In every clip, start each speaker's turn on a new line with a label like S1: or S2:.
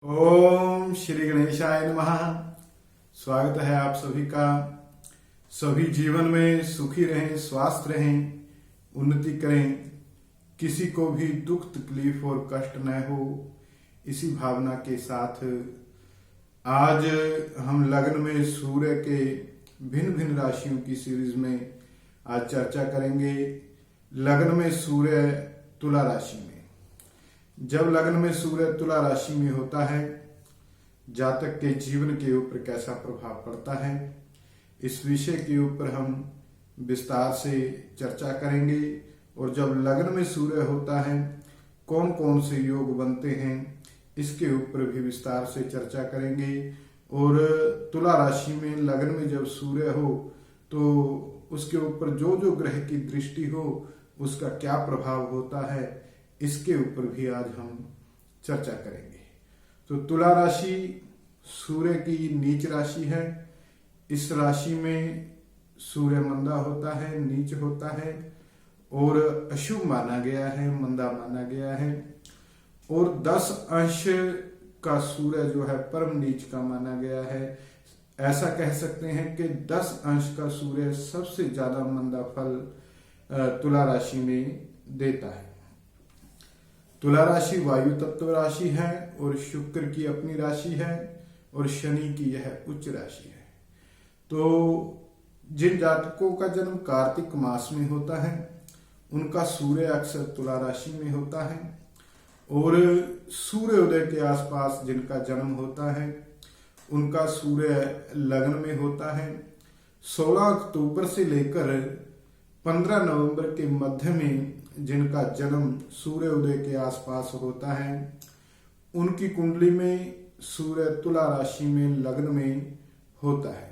S1: ओम श्री गणेशाय नमः। स्वागत है आप सभी का। सभी जीवन में सुखी रहें, स्वस्थ रहें, उन्नति करें, किसी को भी दुख तकलीफ और कष्ट न हो, इसी भावना के साथ आज हम लग्न में सूर्य के भिन्न भिन्न राशियों की सीरीज में आज चर्चा करेंगे। लग्न में सूर्य तुला राशि में, जब लग्न में सूर्य तुला राशि में होता है, जातक के जीवन के ऊपर कैसा प्रभाव पड़ता है, इस विषय के ऊपर हम विस्तार से चर्चा करेंगे। और जब लग्न में सूर्य होता है, कौन कौन से योग बनते हैं, इसके ऊपर भी विस्तार से चर्चा करेंगे। और तुला राशि में लग्न में जब सूर्य हो तो उसके ऊपर जो जो ग्रह की दृष्टि हो उसका क्या प्रभाव होता है, इसके ऊपर भी आज हम चर्चा करेंगे। तो तुला राशि सूर्य की नीच राशि है। इस राशि में सूर्य मंदा होता है, नीच होता है और अशुभ माना गया है, मंदा माना गया है। और 10 अंश का सूर्य जो है परम नीच का माना गया है। ऐसा कह सकते हैं कि 10 अंश का सूर्य सबसे ज्यादा मंदा फल तुला राशि में देता है। तुला राशि वायु तत्व राशि है और शुक्र की अपनी राशि है और शनि की यह उच्च राशि है। तो जिन जातकों का जन्म कार्तिक मास में होता है उनका सूर्य अक्सर तुला राशि में होता है। और सूर्योदय के आसपास जिनका जन्म होता है उनका सूर्य लग्न में होता है। 16 अक्टूबर से लेकर 15 नवंबर के मध्य में जिनका जन्म सूर्योदय के आसपास होता है, उनकी कुंडली में सूर्य तुला राशि में लग्न में होता है।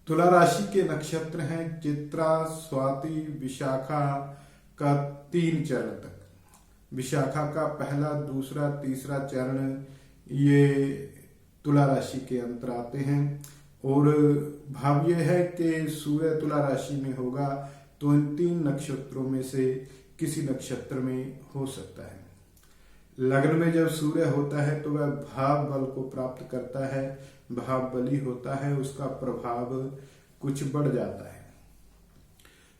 S1: तुला राशि के नक्षत्र हैं चित्रा, स्वाति, विशाखा का 3 चरण तक। विशाखा का पहला, दूसरा, तीसरा चरण ये तुला राशि के अंतर आते हैं। और भाव यह है कि सूर्य तुला राशि में होगा तो इन 3 नक्षत्रों में से किसी नक्षत्र में हो सकता है। लग्न में जब सूर्य होता है तो वह भाव बल को प्राप्त करता है, भाव बली होता है, उसका प्रभाव कुछ बढ़ जाता है।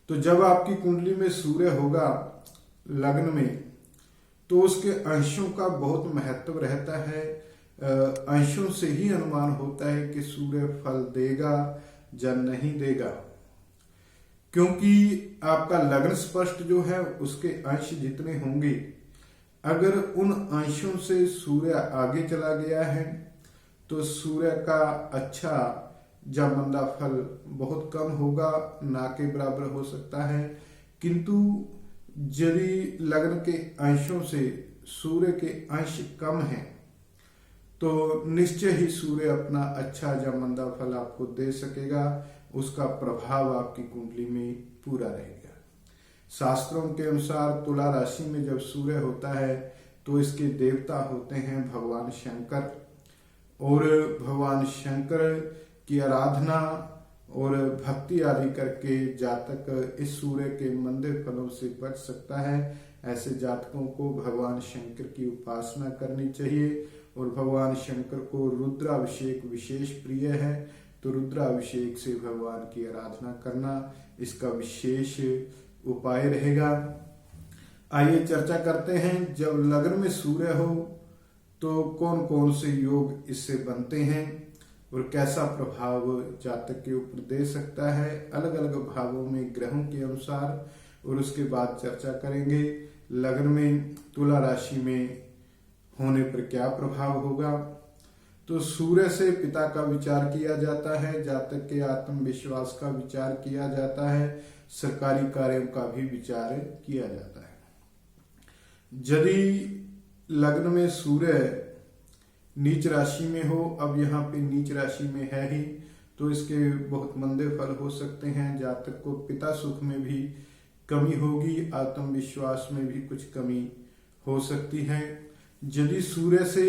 S1: तो जब आपकी कुंडली में सूर्य होगा लग्न में तो उसके अंशों का बहुत महत्व रहता है। अंशों से ही अनुमान होता है कि सूर्य फल देगा या नहीं देगा, क्योंकि आपका लग्न स्पष्ट जो है उसके अंश जितने होंगे, अगर उन अंशों से सूर्य आगे चला गया है तो सूर्य का अच्छा या मंदा फल बहुत कम होगा, ना के बराबर हो सकता है। किंतु यदि लग्न के अंशों से सूर्य के अंश कम हैं तो निश्चय ही सूर्य अपना अच्छा या मंदा फल आपको दे सकेगा, उसका प्रभाव आपकी कुंडली में पूरा रहेगा। शास्त्रों के अनुसार तुला राशि में जब सूर्य होता है तो इसके देवता होते हैं भगवान शंकर। और भगवान शंकर की आराधना और भक्ति आदि करके जातक इस सूर्य के मंदे फलों से बच सकता है। ऐसे जातकों को भगवान शंकर की उपासना करनी चाहिए। और भगवान शंकर को रुद्राभिषेक विशेष प्रिय है, तो रुद्राभिषेक से भगवान की आराधना करना इसका विशेष उपाय रहेगा। आइए चर्चा करते हैं, जब लग्न में सूर्य हो तो कौन कौन से योग इससे बनते हैं और कैसा प्रभाव जातक के ऊपर दे सकता है अलग अलग भावों में ग्रहों के अनुसार। और उसके बाद चर्चा करेंगे लग्न में तुला राशि में होने पर क्या प्रभाव होगा। तो सूर्य से पिता का विचार किया जाता है, जातक के आत्मविश्वास का विचार किया जाता है, सरकारी कार्यों का भी विचार किया जाता है। यदि लग्न में सूर्य नीच राशि में हो, अब यहाँ पे नीच राशि में है ही, तो इसके बहुत मंदे फल हो सकते हैं। जातक को पिता सुख में भी कमी होगी, आत्मविश्वास में भी कुछ कमी हो सकती है। यदि सूर्य से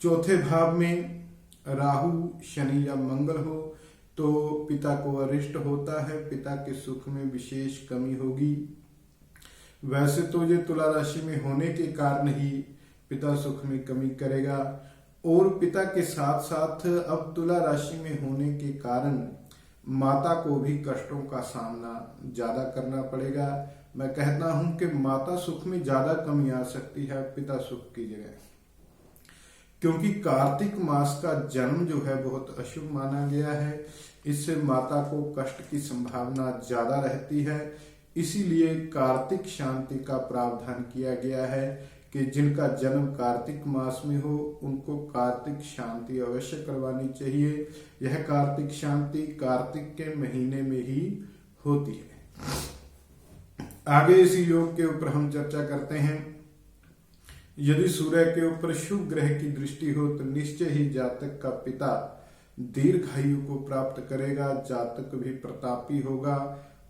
S1: चौथे भाव में राहु, शनि या मंगल हो तो पिता को अरिष्ट होता है, पिता के सुख में विशेष कमी होगी। वैसे तो ये तुला राशि में होने के कारण ही पिता सुख में कमी करेगा। और पिता के साथ साथ अब तुला राशि में होने के कारण माता को भी कष्टों का सामना ज्यादा करना पड़ेगा। मैं कहता हूं कि माता सुख में ज्यादा कमी आ सकती है पिता सुख की जगह, क्योंकि कार्तिक मास का जन्म जो है बहुत अशुभ माना गया है। इससे माता को कष्ट की संभावना ज्यादा रहती है। इसीलिए कार्तिक शांति का प्रावधान किया गया है कि जिनका जन्म कार्तिक मास में हो उनको कार्तिक शांति अवश्य करवानी चाहिए। यह कार्तिक शांति कार्तिक के महीने में ही होती है। आगे इसी योग के ऊपर हम चर्चा करते हैं। यदि सूर्य के ऊपर शुभ ग्रह की दृष्टि हो तो निश्चय ही जातक का पिता दीर्घायु को प्राप्त करेगा, जातक भी प्रतापी होगा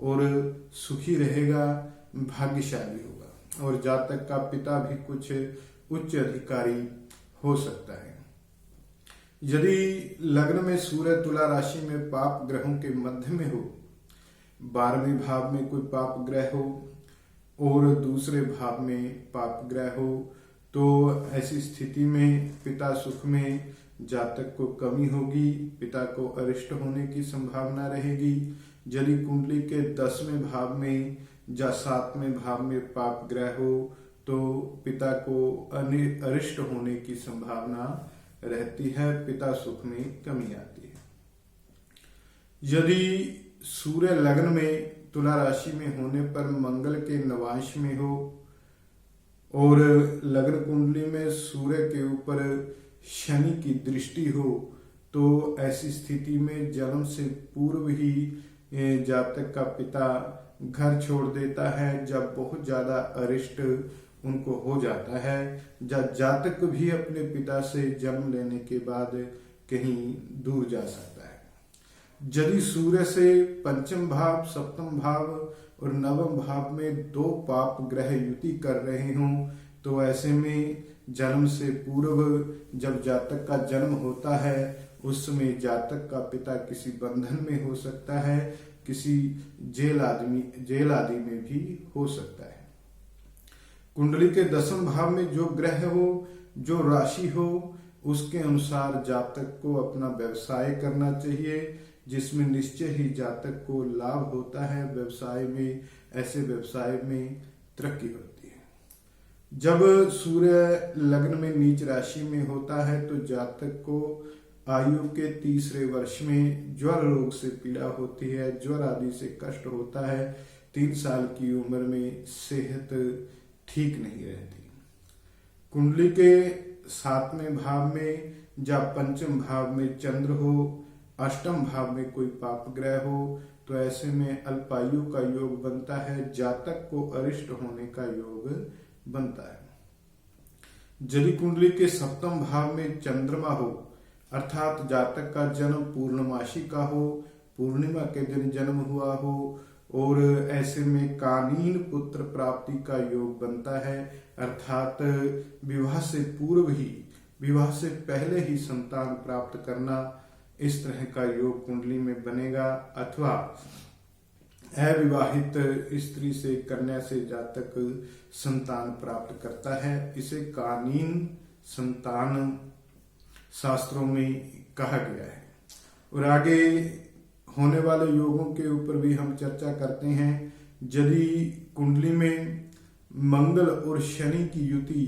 S1: और सुखी रहेगा, भाग्यशाली होगा, और जातक का पिता भी कुछ उच्च अधिकारी हो सकता है। यदि लग्न में सूर्य तुला राशि में पाप ग्रहों के मध्य में हो, 12वें भाव में कोई पाप ग्रह हो और दूसरे भाव में पाप ग्रह हो, तो ऐसी स्थिति में पिता सुख में जातक को कमी होगी, पिता को अरिष्ट होने की संभावना रहेगी। यदि कुंडली के 10वें भाव में या 7वें भाव में पाप ग्रह हो तो पिता को अरिष्ट होने की संभावना रहती है, पिता सुख में कमी आती है। यदि सूर्य लग्न में तुला राशि में होने पर मंगल के नवांश में हो और लग्न कुंडली में सूर्य के ऊपर शनि की दृष्टि हो तो ऐसी स्थिति में जन्म से पूर्व ही जातक का पिता घर छोड़ देता है, जब बहुत ज्यादा अरिष्ट उनको हो जाता है। जब जातक भी अपने पिता से जन्म लेने के बाद कहीं दूर जा सकता है। यदि सूर्य से पंचम भाव, सप्तम भाव और नवम भाव में 2 पाप ग्रह युति कर रहे हों तो ऐसे में जन्म से पूर्व जब जातक का जन्म होता है उस समय जातक का पिता किसी बंधन में हो सकता है, किसी जेल आदि में भी हो सकता है। कुंडली के 10वें भाव में जो ग्रह हो, जो राशि हो, उसके अनुसार जातक को अपना व्यवसाय करना चाहिए, जिसमें निश्चय ही जातक को लाभ होता है। व्यवसाय में, ऐसे व्यवसाय में तरक्की होती है। जब सूर्य लग्न में नीच राशि में होता है तो जातक को आयु के 3रे वर्ष में ज्वर रोग से पीड़ा होती है, ज्वर आदि से कष्ट होता है। 3 साल की उम्र में सेहत ठीक नहीं रहती। कुंडली के 7वें भाव में या पंचम भाव में चंद्र हो, 8वें भाव में कोई पाप ग्रह हो तो ऐसे में अल्पायु का योग बनता है, जातक को अरिष्ट होने का योग बनता है। यदि कुंडली के 7वें भाव में चंद्रमा हो, अर्थात जातक का जन्म पूर्णमासी का हो, पूर्णिमा के दिन जन्म हुआ हो और ऐसे में कालीन पुत्र प्राप्ति का योग बनता है, अर्थात विवाह से पूर्व ही, विवाह से पहले ही संतान प्राप्त करना, इस तरह का योग कुंडली में बनेगा। अथवा अविवाहित स्त्री से, कन्या से जातक संतान प्राप्त करता है, इसे कालीन संतान शास्त्रों में कहा गया है। और आगे होने वाले योगों के ऊपर भी हम चर्चा करते हैं। यदि कुंडली में मंगल और शनि की युति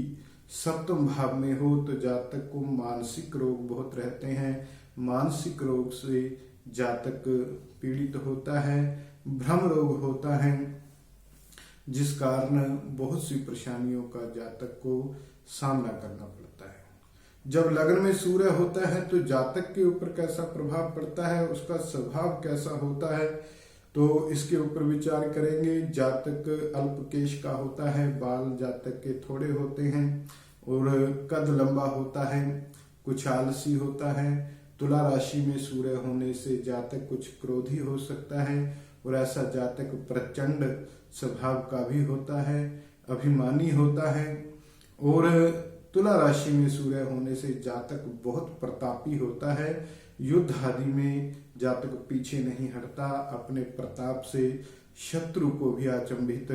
S1: 7वें भाव में हो तो जातक को मानसिक रोग बहुत रहते हैं, मानसिक रोग से जातक पीड़ित होता है, भ्रम रोग होता है, जिस कारण बहुत सी परेशानियों का जातक को सामना करना पड़ता है। जब लग्न में सूर्य होता है तो जातक के ऊपर कैसा प्रभाव पड़ता है, उसका स्वभाव कैसा होता है, तो इसके ऊपर विचार करेंगे। जातक अल्पकेश का होता है, बाल जातक के थोड़े होते हैं और कद लंबा होता है, कुछ आलसी होता है। तुला राशि में सूर्य होने से जातक कुछ क्रोधी हो सकता है और ऐसा जातक प्रचंड स्वभाव का भी होता है, अभिमानी होता है। और तुला राशि में सूर्य होने से जातक बहुत प्रतापी होता है, युद्ध आदि में जातक पीछे नहीं हटता, अपने प्रताप से शत्रु को भी अचंभित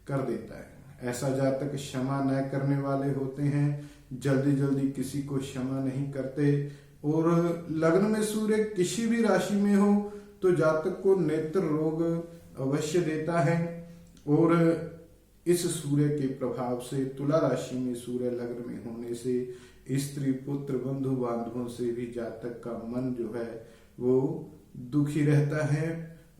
S1: कर देता है। ऐसा जातक क्षमा न करने वाले होते हैं, जल्दी जल्दी किसी को क्षमा नहीं करते। और लग्न में सूर्य किसी भी राशि में हो तो जातक को नेत्र रोग अवश्य देता है। और इस सूर्य के प्रभाव से तुला राशि में सूर्य लग्न में होने से स्त्री पुत्र बंधु बांधवों से भी जातक का मन जो है वो दुखी रहता है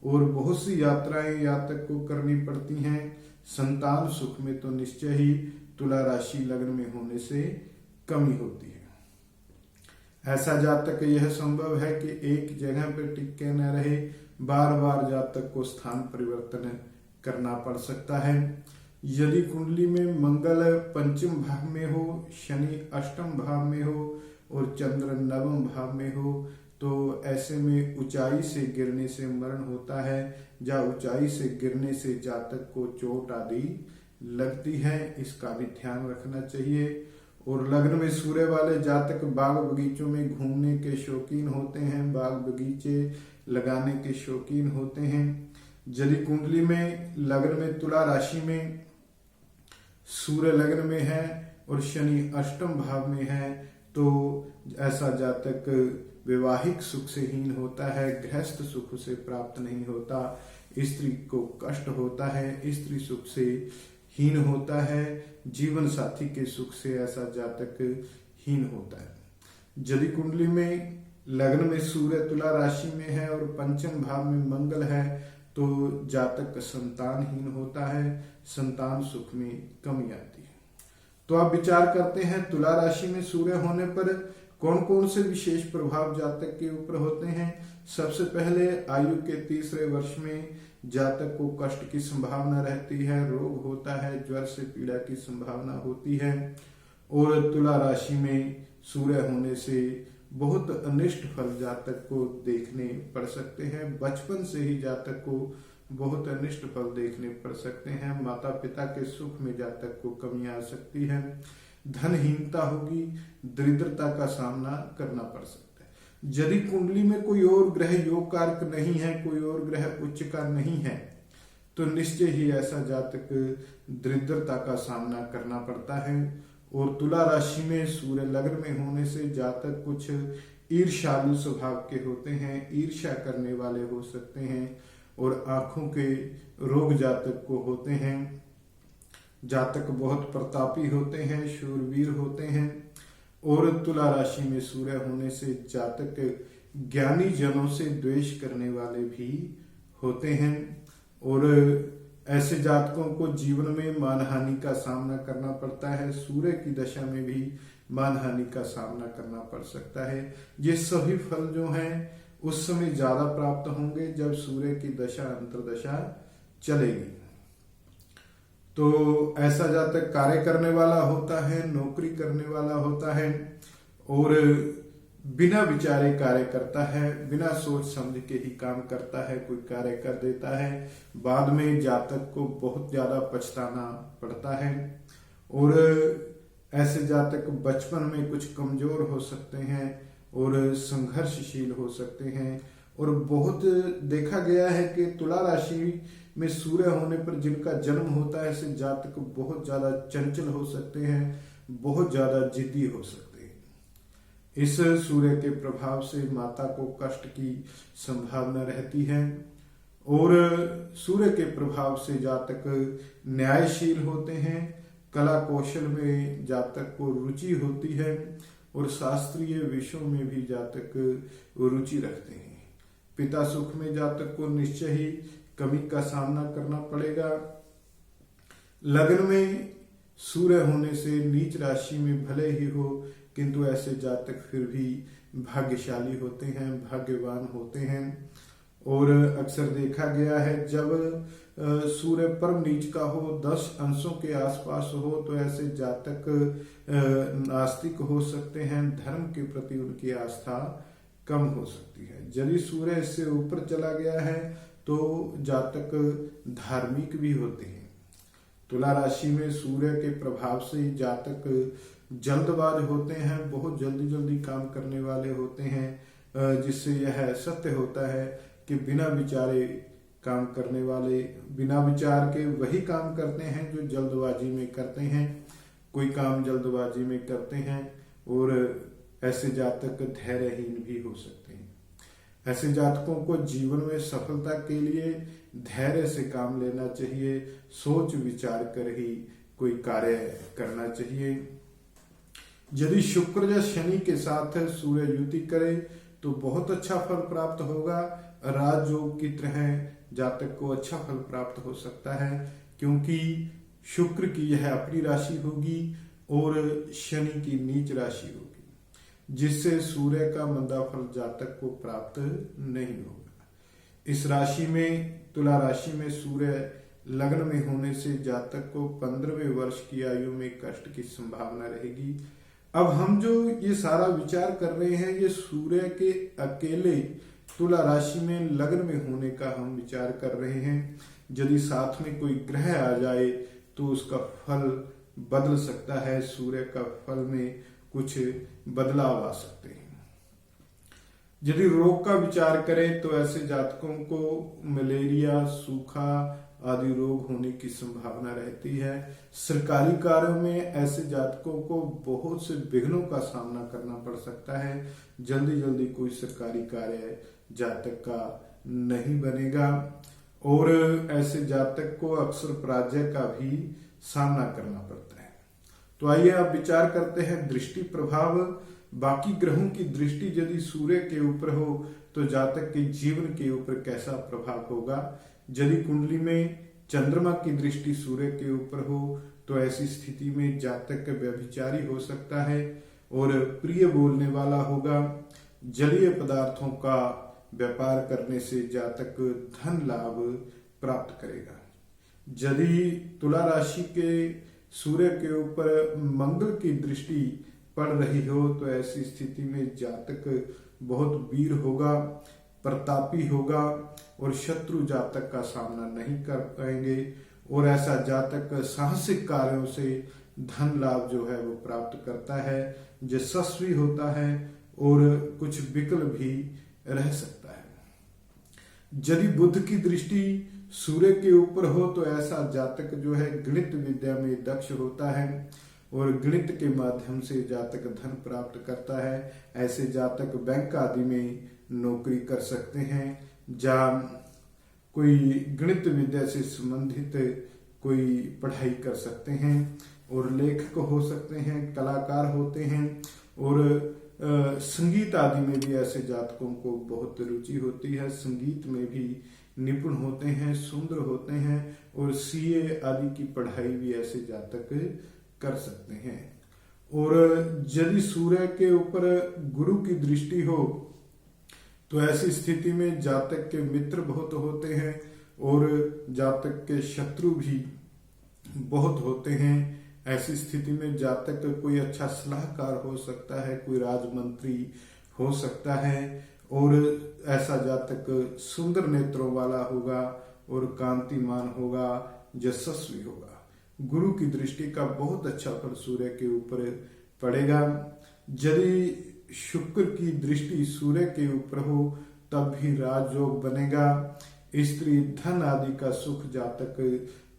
S1: और बहुत सी यात्राएं जातक को करनी पड़ती हैं। संतान सुख में तो निश्चय ही तुला राशि लग्न में होने से कमी होती है। ऐसा जातक यह संभव है कि एक जगह पर टिके न रहे, बार बार जातक को स्थान परिवर्तन करना पड़ सकता है। यदि कुंडली में मंगल पंचम भाव में हो, शनि अष्टम भाव में हो और चंद्र नवम भाव में हो तो ऐसे में ऊंचाई से गिरने से मरण होता है, या ऊंचाई से गिरने से जातक को चोट आदि लगती है, इसका भी ध्यान रखना चाहिए। और लग्न में सूर्य वाले जातक बाग बगीचों में घूमने के शौकीन होते हैं, बाग बगीचे लगाने के शौकीन होते हैं। यदि कुंडली में लग्न में तुला राशि में सूर्य लग्न में है और शनि अष्टम भाव में है तो ऐसा जातक वैवाहिक सुख से हीन होता है, गृहस्थ सुख से प्राप्त नहीं होता, स्त्री को कष्ट होता है, स्त्री सुख से हीन होता है, जीवन साथी के सुख से ऐसा जातक हीन होता है। यदि कुंडली में लग्न में सूर्य तुला राशि में है और पंचम भाव में मंगल है तो जातक संतानहीन होता है, संतान सुख में कमी आती है। तो आप विचार करते हैं तुला राशि में सूर्य होने पर कौन कौन से विशेष प्रभाव जातक के ऊपर होते हैं। सबसे पहले आयु के तीसरे वर्ष में जातक को कष्ट की संभावना रहती है, रोग होता है, ज्वर से पीड़ा की संभावना होती है। और तुला राशि में सूर्य होने से बहुत अनिष्ट फल जातक को देखने पड़ सकते हैं। बचपन से ही जातक को बहुत अनिष्ट फल देखने पड़ सकते हैं। माता पिता के सुख में जातक को कमी आ सकती है, धनहीनता होगी, दरिद्रता का सामना करना पड़ सकता है। यदि कुंडली में कोई और ग्रह योग कारक नहीं है, कोई और ग्रह उच्च का नहीं है तो निश्चय ही ऐसा जातक दरिद्रता का सामना करना पड़ता है। और तुला राशि में सूर्य लग्न में होने से जातक कुछ ईर्ष्यालु स्वभाव के होते हैं, ईर्ष्या करने वाले हो सकते हैं और आंखों के रोग जातक को होते हैं। जातक बहुत प्रतापी होते हैं, शूरवीर होते हैं। और तुला राशि में सूर्य होने से जातक ज्ञानी जनों से द्वेष करने वाले भी होते हैं और ऐसे जातकों को जीवन में मानहानि का सामना करना पड़ता है। सूर्य की दशा में भी मानहानि का सामना करना पड़ सकता है। ये सभी फल जो हैं उस समय ज्यादा प्राप्त होंगे जब सूर्य की दशा अंतर्दशा चलेगी। तो ऐसा जातक कार्य करने वाला होता है, नौकरी करने वाला होता है और बिना विचारे कार्य करता है, बिना सोच समझ के ही काम करता है, कोई कार्य कर देता है, बाद में जातक को बहुत ज्यादा पछताना पड़ता है। और ऐसे जातक बचपन में कुछ कमजोर हो सकते हैं और संघर्षशील हो सकते हैं। और बहुत देखा गया है कि तुला राशि में सूर्य होने पर जिनका जन्म होता है ऐसे जातक बहुत ज्यादा चंचल हो सकते हैं, बहुत ज्यादा जिद्दी हो सकते हैं। इस सूर्य के प्रभाव से माता को कष्ट की संभावना रहती है। और सूर्य के प्रभाव से जातक न्यायशील होते हैं, कला कौशल में जातक को रुचि होती है और शास्त्रीय विषयों में भी जातक रुचि रखते हैं। पिता सुख में जातक को निश्चय ही कमी का सामना करना पड़ेगा। लग्न में सूर्य होने से नीच राशि में भले ही हो किंतु ऐसे जातक फिर भी भाग्यशाली होते हैं, भाग्यवान होते हैं। और अक्सर देखा गया है जब सूर्य परम नीच का हो, 10 अंशों के आसपास हो तो ऐसे जातक नास्तिक हो सकते हैं, धर्म के प्रति उनकी आस्था कम हो सकती है। यदि सूर्य इससे ऊपर चला गया है तो जातक धार्मिक भी होते हैं। तुला राशि में सूर्य के प्रभाव से जातक जल्दबाज होते हैं, बहुत जल्दी जल्दी काम करने वाले होते हैं, जिससे यह सत्य होता है कि बिना विचारे काम करने वाले बिना विचार के वही काम करते हैं जो जल्दबाजी में करते हैं। कोई काम जल्दबाजी में करते हैं और ऐसे जातक धैर्यहीन भी हो सकते हैं। ऐसे जातकों को जीवन में सफलता के लिए धैर्य से काम लेना चाहिए, सोच विचार कर ही कोई कार्य करना चाहिए। यदि शुक्र या शनि के साथ सूर्य युति करे तो बहुत अच्छा फल प्राप्त होगा। राजयोग की तरह जातक को अच्छा फल प्राप्त हो सकता है, क्योंकि शुक्र की यह अपनी राशि होगी और शनि की नीच राशि होगी, जिससे सूर्य का मंदा फल जातक को प्राप्त नहीं होगा। इस राशि में, तुला राशि में सूर्य लग्न में होने से जातक को 15वें वर्ष की आयु में कष्ट की संभावना रहेगी। अब हम जो ये सारा विचार कर रहे हैं, ये सूर्य के अकेले तुला राशि में लग्न में होने का हम विचार कर रहे हैं। यदि साथ में कोई ग्रह आ जाए तो उसका फल बदल सकता है, सूर्य का फल में कुछ बदलाव आ सकते हैं। यदि रोग का विचार करें तो ऐसे जातकों को मलेरिया, सूखा आदि रोग होने की संभावना रहती है। सरकारी कार्यों में ऐसे जातकों को बहुत से विघ्नों का सामना करना पड़ सकता है। जल्दी जल्दी कोई सरकारी कार्य जातक का नहीं बनेगा और ऐसे जातक को अक्सर पराजय का भी सामना करना पड़ता है। तो आइए अब विचार करते हैं दृष्टि प्रभाव। बाकी ग्रहों की दृष्टि यदि सूर्य के ऊपर हो तो जातक के जीवन के ऊपर कैसा प्रभाव होगा। यदि कुंडली में चंद्रमा की दृष्टि सूर्य के ऊपर हो तो ऐसी स्थिति में जातक व्यभिचारी हो सकता है और प्रिय बोलने वाला होगा। जलीय पदार्थों का व्यापार करने से जातक धन लाभ प्राप्त करेगा। यदि तुला राशि के सूर्य के ऊपर मंगल की दृष्टि पड़ रही हो तो ऐसी स्थिति में जातक बहुत वीर होगा, प्रतापी होगा और शत्रु जातक का सामना नहीं कर पाएंगे और ऐसा जातक साहसिक कार्यों से धन लाभ जो है वो प्राप्त करता है, यशस्वी होता है और कुछ विकल भी रह सकता है। यदि बुध की दृष्टि सूर्य के ऊपर हो तो ऐसा जातक जो है गणित विद्या में दक्ष होता है और गणित के माध्यम से जातक धन प्राप्त करता है। ऐसे जातक बैंक आदि में नौकरी कर सकते हैं, जहाँ कोई गणित विद्या से संबंधित कोई पढ़ाई कर सकते हैं और लेखक हो सकते हैं, कलाकार होते हैं और संगीत आदि में भी ऐसे जातकों को बहुत रुचि होती है। संगीत में भी निपुण होते हैं, सुंदर होते हैं और सीए आदि की पढ़ाई भी ऐसे जातक कर सकते हैं। और यदि सूर्य के ऊपर गुरु की दृष्टि हो तो ऐसी स्थिति में जातक के मित्र बहुत होते हैं और जातक के शत्रु भी बहुत होते हैं। ऐसी स्थिति में जातक कोई अच्छा सलाहकार हो सकता है, कोई राजमंत्री हो सकता है और ऐसा जातक सुंदर नेत्रों वाला होगा और कांतिमान होगा, यशस्वी होगा। गुरु की दृष्टि का बहुत अच्छा फल सूर्य के ऊपर पड़ेगा। यदि शुक्र की दृष्टि सूर्य के ऊपर हो तब भी राजयोग बनेगा। स्त्री धन आदि का सुख जातक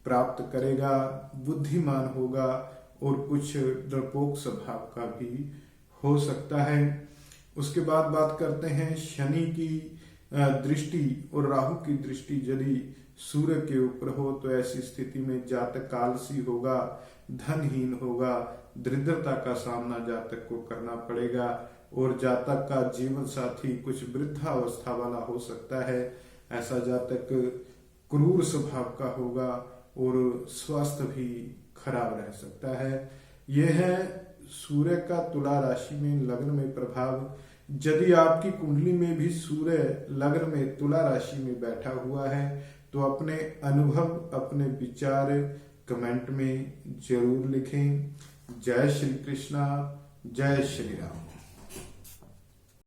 S1: प्राप्त करेगा, बुद्धिमान होगा और कुछ डरपोक स्वभाव का भी हो सकता है। उसके बाद बात करते हैं शनि की दृष्टि और राहु की दृष्टि यदि सूर्य के ऊपर हो तो ऐसी स्थिति में जातक आलसी होगा, धनहीन होगा, दरिद्रता का सामना जातक को करना पड़ेगा और जातक का जीवन साथी कुछ वृद्धावस्था वाला हो सकता है। ऐसा जातक क्रूर स्वभाव का होगा और स्वास्थ्य भी खराब रह सकता है। यह है सूर्य का तुला राशि में लग्न में प्रभाव। यदि आपकी कुंडली में भी सूर्य लग्न में तुला राशि में बैठा हुआ है तो अपने अनुभव, अपने विचार कमेंट में जरूर लिखें। जय श्री कृष्णा, जय श्री राम।